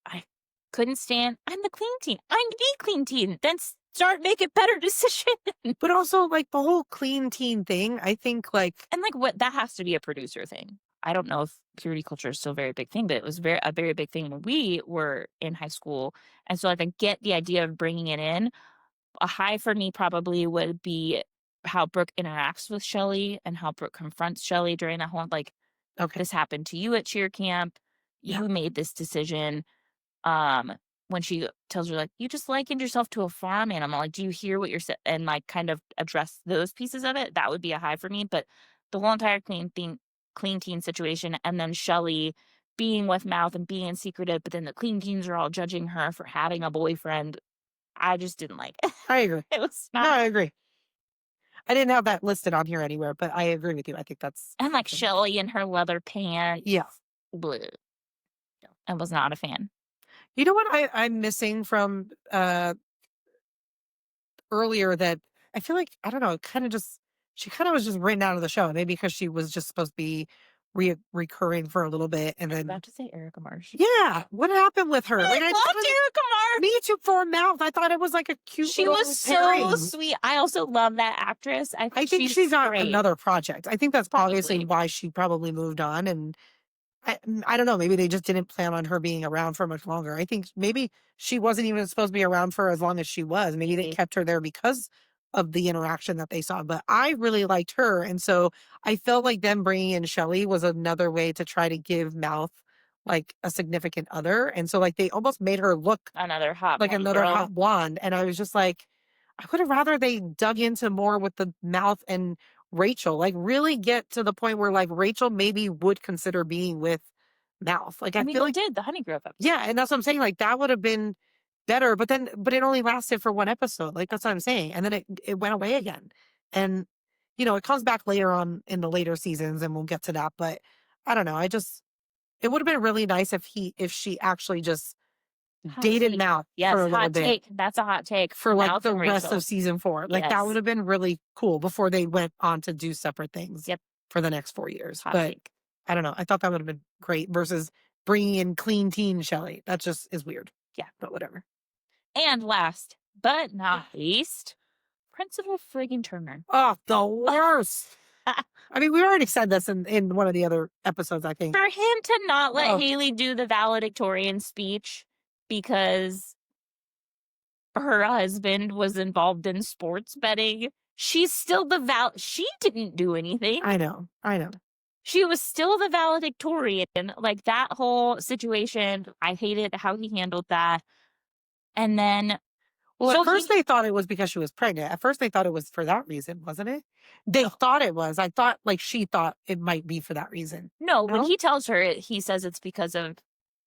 I couldn't stand. I'm the clean teen. I'm the clean teen. Then start making better decisions. But also, like the whole clean teen thing, I think, like, and like what that has to be a producer thing. I don't know if purity culture is still a very big thing, but it was a very big thing when we were in high school. And so, like, I get the idea of bringing it in. A high for me probably would be how Brooke interacts with Shelley and how Brooke confronts Shelley during that whole like, okay, this happened to you at cheer camp. Yeah. You made this decision. When she tells her like, you just likened yourself to a farm animal. Like, do you hear what you're saying? And like kind of address those pieces of it. That would be a high for me. But the whole entire clean teen situation, and then Shelley being with Mouth and being secretive, but then the clean teens are all judging her for having a boyfriend. I just didn't like it. I agree. It was No, not. I agree. I didn't have that listed on here anywhere, but I agree with you. I think that's And like awesome. Shelly in her leather pants. Yeah. Bleh. I was not a fan. You know what I'm missing from earlier that I feel like, I don't know, she kind of was just written out of the show. Maybe because she was just supposed to be recurring for a little bit. And I was then, about to say Erica Marsh. yeah, what happened with her? I Like, loved thought Erica Marsh. me too, for a mouth. I thought it was like a cute She little was so pairing. sweet. I also love that actress. I think she's on great. another project. I think that's obviously Probably. why she probably moved on. And I don't know. Maybe they just didn't plan on her being around for much longer. I think maybe she wasn't even supposed to be around for as long as she was. Maybe they Maybe. kept her there because of the interaction that they saw. But I really liked her. And so I felt like them bringing in Shelley was another way to try to give Mouth like a significant other. And so like they almost made her look Another hot like blonde another girl. hot blonde. And I was just like, I would have rather they dug into more with the Mouth and Rachel, like really get to the point where like Rachel maybe would consider being with Mouth. Like I mean, feel they like, did the Honeygrove episode. yeah, and that's what I'm saying. Like that would have been better, but it only lasted for one episode. Like that's what I'm saying. And then it went away again. And it comes back later on in the later seasons and we'll get to that. But I don't know. It would have been really nice if she actually just Hot dated take. Mouth Yes, for a little hot bit take. That's a hot take. for like Mouth the and rest Rachel. of season 4. Like that Yes. would have been really cool before they went on to do separate things Yep. for the next 4 years. Hot But take. I don't know. I thought that would have been great versus bringing in clean teen Shelley. That just is weird. Yeah. But whatever. And last but not least, Principal friggin' Turner. Oh, the worst. I mean, we already said this in one of the other episodes, I think. For him to not let Oh. Haley do the valedictorian speech because her husband was involved in sports betting, she's still she didn't do anything. I know. She was still the valedictorian. Like that whole situation, I hated how he handled that. And then Well, So at first they thought it was because she was pregnant. At first they thought it was for that reason, wasn't it? They thought it was. I thought like she thought it might be for that reason. no, when No? he tells her, he says it's because of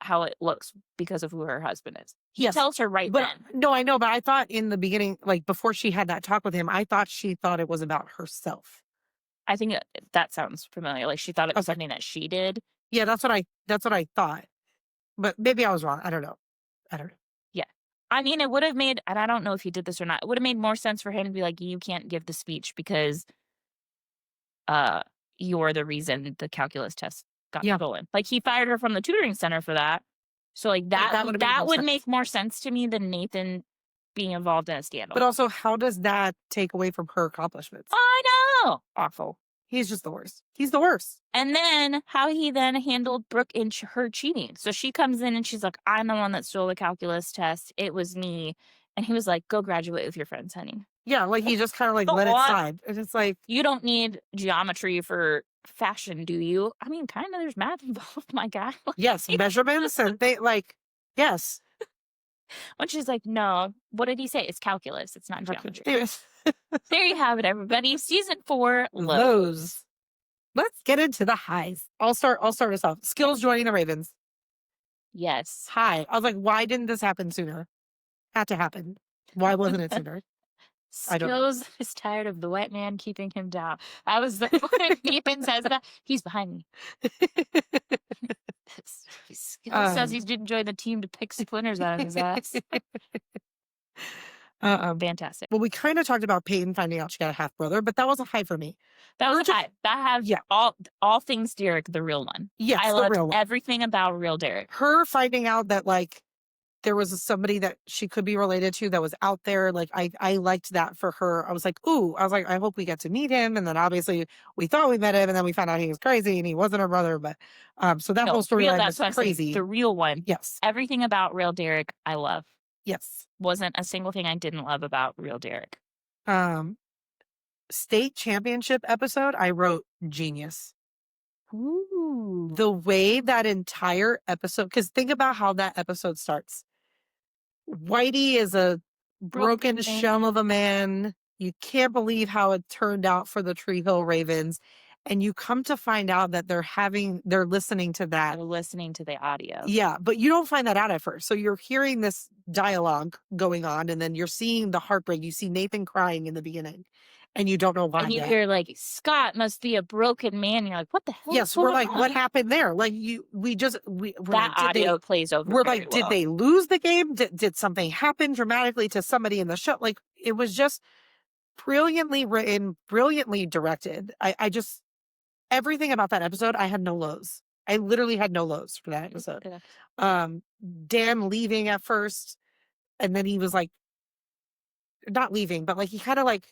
how it looks, because of who her husband is. He Yes, tells her right But then. no, I know, but I thought in the beginning, like before she had that talk with him, I thought she thought it was about herself. I think that sounds familiar. Like she thought it was Okay. something that she did. Yeah, that's what I thought. But maybe I was wrong. I don't know. I mean, it would have made, and I don't know if he did this or not, it would have made more sense for him to be like, you can't give the speech because you're the reason the calculus test got Yeah. stolen. Like he fired her from the tutoring center for that. So like that would have made that more would sense. make more sense to me than Nathan being involved in a scandal. But also, how does that take away from her accomplishments? I know. Awful. He's just the worst. He's the worst. And then how he then handled Brooke and her cheating. So she comes in and she's like, I'm the one that stole the calculus test. It was me. And he was like, go graduate with your friends, honey. Yeah, like he just kind of like let it What? slide. And it's like, You don't need geometry for fashion, do you? I mean, kind of, there's math involved, my guy. yes, measurements and they like, yes. When she's like, no, what did he say? It's calculus. It's not geometry. Yes. There you have it, everybody. Season 4, Lows. Lows. Let's get into the highs. I'll start us off. Skills joining the Ravens. Yes. High. I was like, why didn't this happen sooner? Had to happen. Why wasn't it sooner? I don't know. Skills is tired of the white man keeping him down. I was when Ethan says that, he's behind me. Skills says he didn't join the team to pick splinters out of his ass. Fantastic. Well, we kind of talked about Peyton finding out she got a half brother, but that was a high for me. That was Or just- high. That has Yeah. all things Derek, the real one. Yes, I the loved real one. everything about real Derek. Her finding out that like there was somebody that she could be related to that was out there. Like I liked that for her. I was like, I hope we get to meet him. And then obviously we thought we met him and then we found out he was crazy and he wasn't her brother. But so that whole storyline That's what I'm was saying, crazy. the real one. Yes. Everything about real Derek, I love. Yes. Wasn't a single thing I didn't love about real Derek. State championship episode, I wrote genius. Ooh. The way that entire episode, because think about how that episode starts. Whitey is a broken man. shell of a man. You can't believe how it turned out for the Tree Hill Ravens. And you come to find out that they're listening to that. Listening to the audio. Yeah, but you don't find that out at first. So you're hearing this dialogue going on, and then you're seeing the heartbreak. You see Nathan crying in the beginning, and you don't know why And you yet. hear like, Scott must be a broken man. You're like, what the hell is Yes, we're going like, what on? happened there? Like we're That like, did they? audio plays over We're very like, did well. they lose the game? Did something happen dramatically to somebody in the show? Like it was just brilliantly written, brilliantly directed. I just everything about that episode, I had no lows. I literally had no lows for that episode. Good. Um, Dan leaving at first, and then he was like, not leaving, but like he kind of like,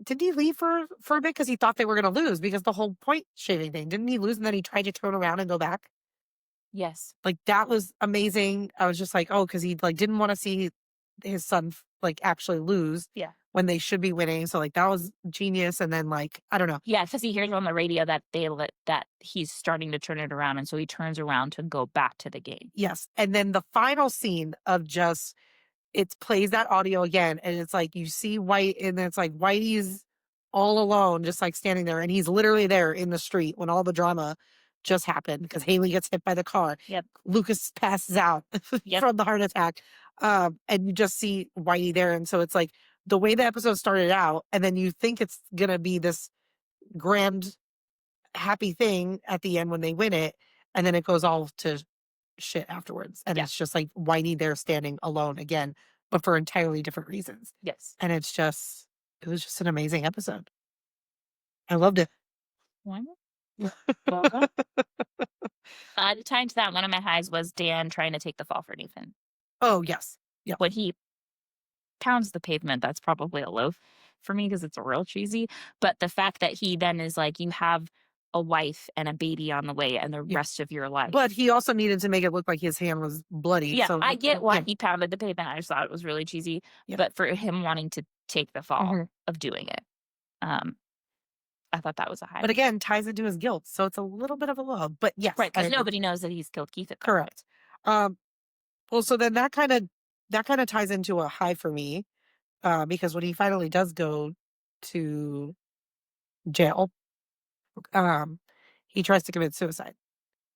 didn't he leave for a bit because he thought they were gonna lose because the whole point shaving thing, didn't he lose and then he tried to turn around and go back? Yes. Like that was amazing. I was just like, oh, because he like didn't want to see his son like actually lose. Yeah. When they should be winning. So like that was genius. And then like I don't know. Yeah, because he hears on the radio that that he's starting to turn it around, and so he turns around to go back to the game. Yes. And then the final scene of just it plays that audio again, and it's like you see White, and then it's like Whitey's all alone, just like standing there, and he's literally there in the street when all the drama just happened because Haley gets hit by the car. Yep. Lucas passes out from the heart attack. And you just see Whitey there. And so it's like the way the episode started out, and then you think it's gonna be this grand happy thing at the end when they win it, and then it goes all to shit afterwards. And Yeah. it's just like Whitey there standing alone again, but for entirely different reasons. Yes. And it was just an amazing episode. I loved it. Why not? Well done. To tie into that, one of my highs was Dan trying to take the fall for Nathan. Oh, yes. Yeah. When he pounds the pavement, that's probably a low for me because it's real cheesy. But the fact that he then is like, you have a wife and a baby on the way and the Yeah. rest of your life. But he also needed to make it look like his hand was bloody. Yeah, So I get why yeah. he pounded the pavement. I just thought it was really cheesy. Yeah. But for him wanting to take the fall Mhm. of doing it, I thought that was a high. But again, ties into his guilt. So it's a little bit of a low. But yes. Right, I because agree. nobody knows that he's killed Keith at that point. Correct. Well, so then that kind of ties into a high for me, because when he finally does go to jail, he tries to commit suicide,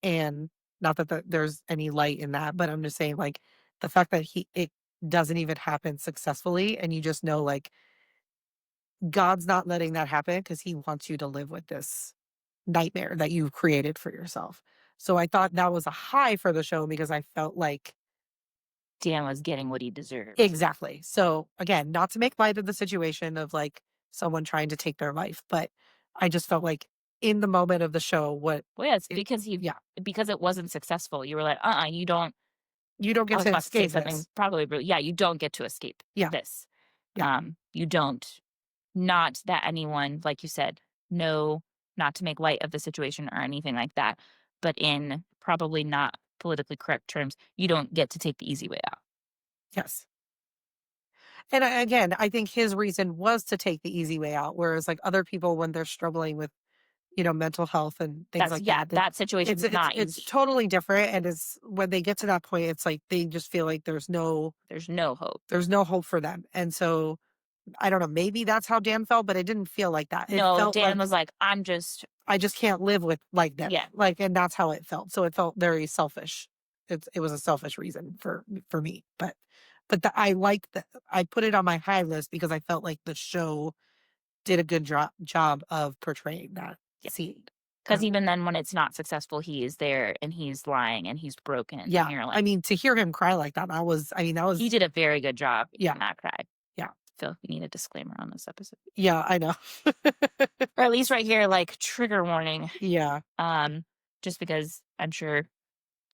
and not that there's any light in that, but I'm just saying like the fact that it doesn't even happen successfully, and you just know like God's not letting that happen because He wants you to live with this nightmare that you've created for yourself. So I thought that was a high for the show because I felt like Dan was getting what he deserved. exactly. So again, not to make light of the situation of like someone trying to take their life, but I just felt like in the moment of the show, Well, yeah, it's it- because yeah. because it wasn't successful. You were like, you don't. you don't I get was to about to say escape something this. probably, yeah, you don't get to escape Yeah. this. Yeah. You don't. Not that anyone, like you said, no, not to make light of the situation or anything like that, but in probably not politically correct terms, you don't get to take the easy way out. Yes. And again, I think his reason was to take the easy way out, whereas like other people when they're struggling with, mental health and things That's like yeah, that, that situation it's is not it's easy. totally different. And it's when they get to that point, it's like they just feel like There's no hope. there's no hope for them. And so I don't know, maybe that's how Dan felt, but it didn't feel like that. It No, felt Dan like was like, I just can't live with like that. Yeah. Like, and that's how it felt. So it felt very selfish. It was a selfish reason for me. But I like that. I put it on my high list because I felt like the show did a good job of portraying that scene. Because even then, when it's not successful, he is there and he's lying and he's broken. Yeah. And you're like, I mean, to hear him cry like that, that was he did a very good job. Yeah. In that cry. Yeah. I feel like we need a disclaimer on this episode. Yeah, I know. Or at least right here, like trigger warning. Yeah. Just because I'm sure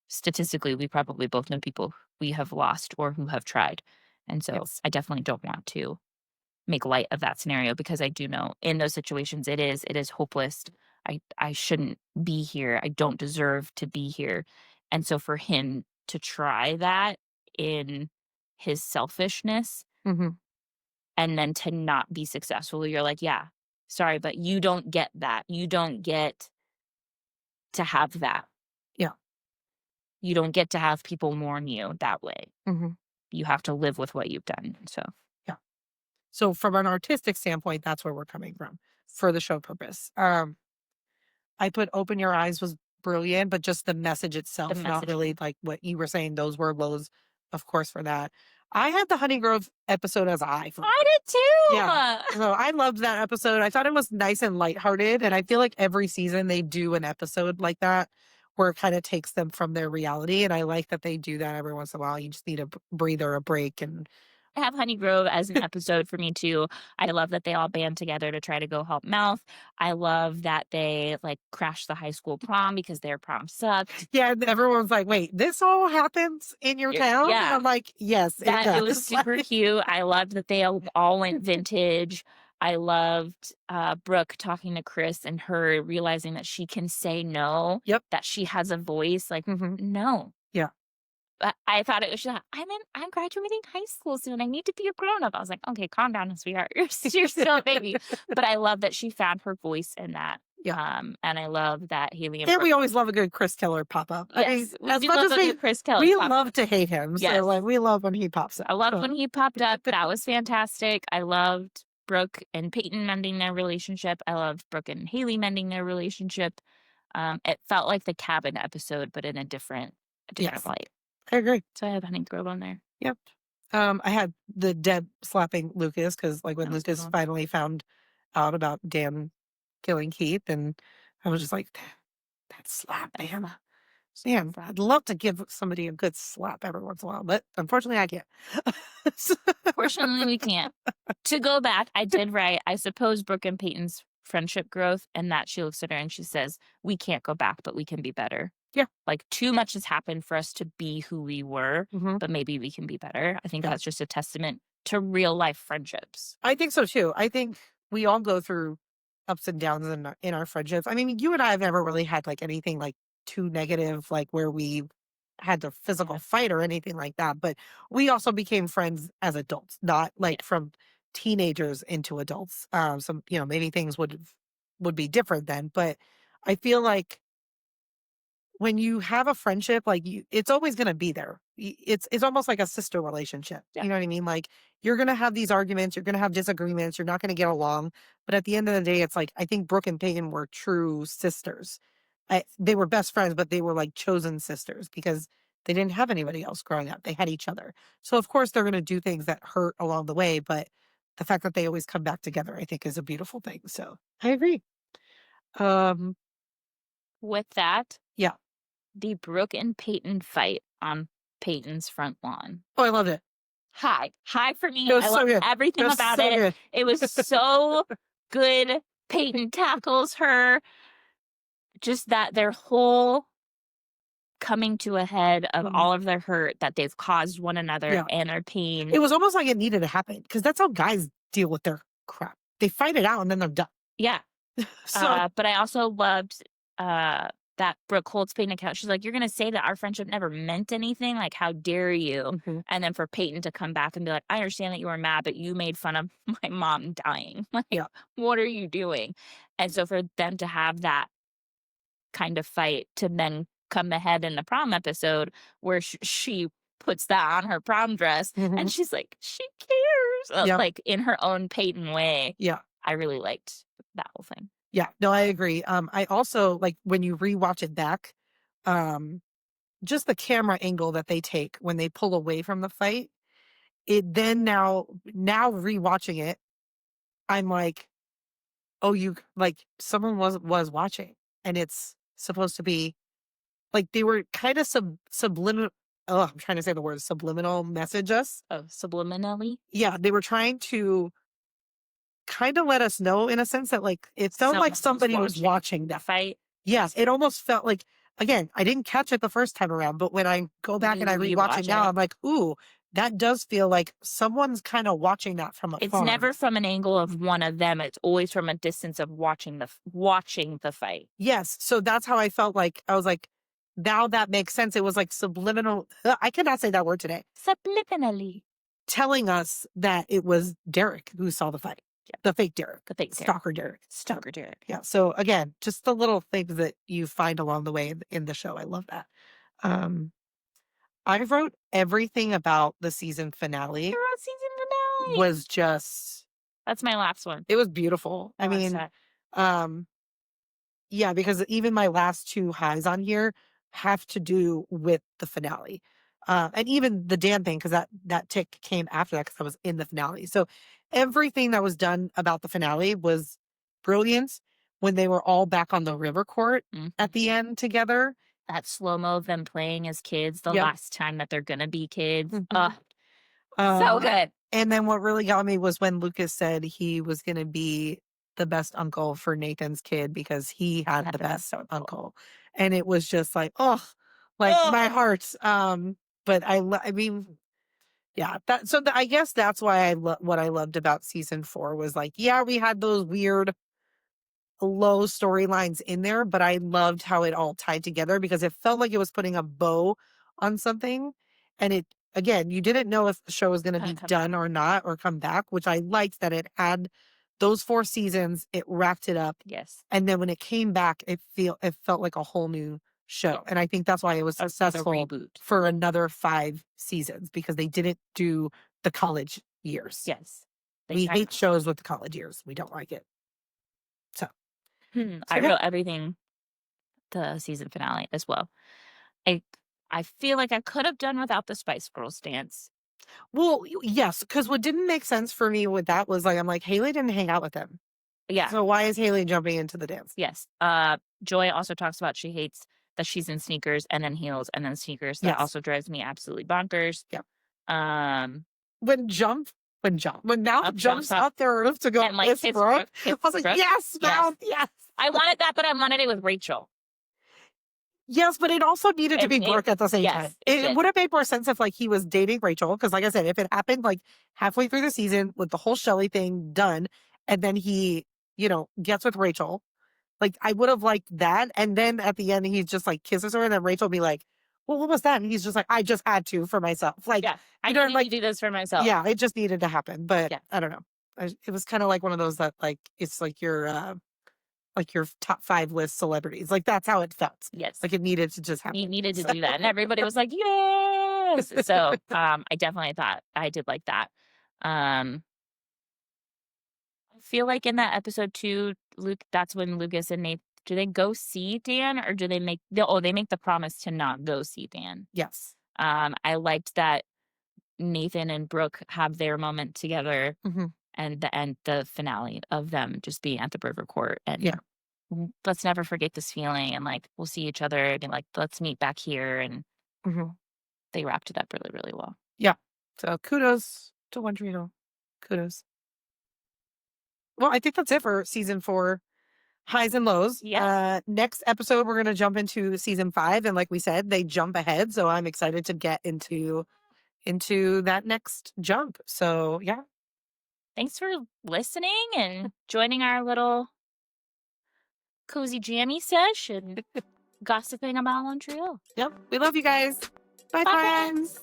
statistically we probably both know people we have lost or who have tried. And so Yes. I definitely don't want to make light of that scenario because I do know in those situations it is hopeless. I shouldn't be here. I don't deserve to be here. And so for him to try that in his selfishness hmm and then to not be successful, you're like, yeah, sorry, but you don't get that. You don't get to have that. Yeah. You don't get to have people mourn you that way. hmm You have to live with what you've done. So So from an artistic standpoint, that's where we're coming from for the show purpose. I put Open Your Eyes was brilliant, but just the message itself, not message. really like what you were saying, those were lows of course, for that. I had the Honey Grove episode as a high for me. I did too. Yeah. So I loved that episode. I thought it was nice and lighthearted. And I feel like every season they do an episode like that where it kind of takes them from their reality. And I like that they do that every once in a while. You just need a breather, a break. And I have Honey Grove as an episode for me too. I love that they all band together to try to go help Mouth. I love that they like crashed the high school prom because their prom sucked. yeah, and everyone's like, wait, this all happens in your town? Yeah. And I'm like, yes, That it it does. was super cute. I loved that they all went vintage. I loved Brooke talking to Chris and her realizing that she can say no. Yep. That she has a voice. Like, Mhm. no. Yeah. But I thought it was just, I'm graduating high school soon. I need to be a grown up. I was like, okay, calm down, sweetheart. You're still a baby. But I love that she found her voice in that. Yeah. And I love that Haley and And Brooke. we always love a good Chris Keller pop up. I mean, Yes, we as do much love as a good Chris Kelly. we pop-up. love to hate him. Yes. So like we love when he pops up. I loved So, when he popped up. That was fantastic. I loved Brooke and Peyton mending their relationship. I loved Brooke and Haley mending their relationship. It felt like the cabin episode, but in a different Yes. light. I agree. So I have Honey Grove on there. Yep. I had the Deb slapping Lucas because like when That was a good Lucas one. finally found out about Dan killing Keith, and I was just like, that slap, man. Man, I'd love to give somebody a good slap every once in a while, but unfortunately I can't. Fortunately, we can't. To go back, I did write, I suppose Brooke and Peyton's friendship growth, and that she looks at her and she says, we can't go back, but we can be better. Yeah. Like too much has happened for us to be who we were, Mhm. but maybe we can be better. I think Yeah. that's just a testament to real life friendships. I think so too. I think we all go through ups and downs in our friendships. I mean, you and I have never really had like anything like too negative, like where we had to physical fight or anything like that. But we also became friends as adults, not like from teenagers into adults. Some, maybe things would be different then. But I feel like when you have a friendship, like it's always going to be there. It's almost like a sister relationship. Yeah. You know what I mean? Like you're going to have these arguments, you're going to have disagreements, you're not going to get along. But at the end of the day, it's like, I think Brooke and Peyton were true sisters. They were best friends, but they were like chosen sisters because they didn't have anybody else growing up. They had each other. So of course they're going to do things that hurt along the way. But the fact that they always come back together, I think is a beautiful thing. So I agree. With that, Yeah. the Brooke and Peyton fight on Peyton's front lawn. Oh, I loved it. High for me. It was I so loved good. everything It was about so it. good. It was so good. Peyton tackles her. Just that their whole coming to a head of Mhm. all of their hurt that they've caused one another Yeah. and their pain. It was almost like it needed to happen because that's how guys deal with their crap. They fight it out and then they're done. Yeah. So But I also loved that Brooke holds Peyton account. She's like, you're going to say that our friendship never meant anything? Like, how dare you? Mhm. And then for Peyton to come back and be like, I understand that you were mad, but you made fun of my mom dying. Like, Yeah. what are you doing? And so for them to have that kind of fight to then come ahead in the prom episode where she puts that on her prom dress Mhm. and she's like, she cares. Yeah. Like in her own Peyton way. Yeah. I really liked that whole thing. Yeah. No, I agree. I also like when you rewatch it back, just the camera angle that they take when they pull away from the fight, it then now rewatching it, I'm like, oh, you like someone was watching, and it's supposed to be like they were kind of subliminal. Oh, I'm trying to say the word subliminal message us. Oh, subliminally? Yeah, they were trying to kind of let us know in a sense that like it felt like somebody was watching the that. fight. Yes, it almost felt like, again, I didn't catch it the first time around, but when I go back and I You rewatch rewatch it now, it. I'm like, ooh, that does feel like someone's kind of watching that from afar. It's never from an angle of one of them. It's always from a distance of watching the fight. Yes, so that's how I felt like. I was like, now that makes sense. It was like subliminal. I cannot say that word today. Subliminally. Telling us that it was Derek who saw the fight. Yeah. The fake Derek. The fake Derek. Stalker Derek. Stalker Derek. Yeah. So again, just the little things that you find along the way in the show. I love that. I wrote everything about the season finale You're on season finale. was just, That's my last one. it was beautiful. I watched mean, that. yeah, because even my last two highs on here have to do with the finale. And even the Dan thing, because that tick came after that, because I was in the finale. So everything that was done about the finale was brilliant. When they were all back on the river court Mhm. at the end together. That slow-mo of them playing as kids the Yep. last time that they're gonna be kids. Mhm. Ugh, so good. And then what really got me was when Lucas said he was going to be the best uncle for Nathan's kid because he had the best uncle. And it was just like, oh, like my heart. But I mean, yeah, I guess that's why what I loved about season 4 was like, yeah, we had those weird low storylines in there, but I loved how it all tied together because it felt like it was putting a bow on something. And it, again, you didn't know if the show was going to be Come done or not or come back, which I liked that it had those 4 seasons, it wrapped it up. Yes. And then when it came back, it felt like a whole new show. Yeah. And I think that's why it was Another successful reboot. for another 5 seasons because they didn't do the college years. Yes. We hate shows with the college years. We don't like it. So I wrote everything the season finale as well. I feel like I could have done without the Spice Girls dance. Well, yes, because what didn't make sense for me with that was like, I'm like, Haley didn't hang out with him. Yeah. So why is Haley jumping into the dance? Yes. Joy also talks about she hates that she's in sneakers and then heels and then sneakers. That Yes. also drives me absolutely bonkers. Yep. When Mouth jumps up their roof to go and like kiss Brooke, I was like, yes, Mouth, yes. I wanted that, but I wanted it with Rachel. Yes, but it also needed to be Brooke at the same time. It would have made more sense if like he was dating Rachel, because like I said, if it happened like halfway through the season with the whole Shelley thing done, and then he, gets with Rachel, like I would have liked that. And then at the end, he just like kisses her, and then Rachel be like, well, what was that? And he's just like, I just had to for myself. Like, I didn't like do this for myself. Yeah, it just needed to happen. But I don't know. It was kind of like one of those that like it's like your top 5 list celebrities. Like that's how it felt. Yes. Like it needed to just happen. You needed to do that. And everybody was like, yes. So I definitely thought I did like that. I feel like in that episode 2, that's when Lucas and Nate, do they go see Dan or do they make the promise to not go see Dan? Yes. I liked that Nathan and Brooke have their moment together and the finale of them just being at the river court and let's never forget this feeling and like we'll see each other and like let's meet back here and they wrapped it up really, really well. Yeah. So kudos to One Tree Hill. Kudos. Well, I think that's it for season 4. Highs and lows. Yeah. Next episode, we're going to jump into season 5. And like we said, they jump ahead. So I'm excited to get into that next jump. So yeah. Thanks for listening and joining our little cozy jammy sesh and gossiping about One Tree Hill. Yep. We love you guys. Bye, friends.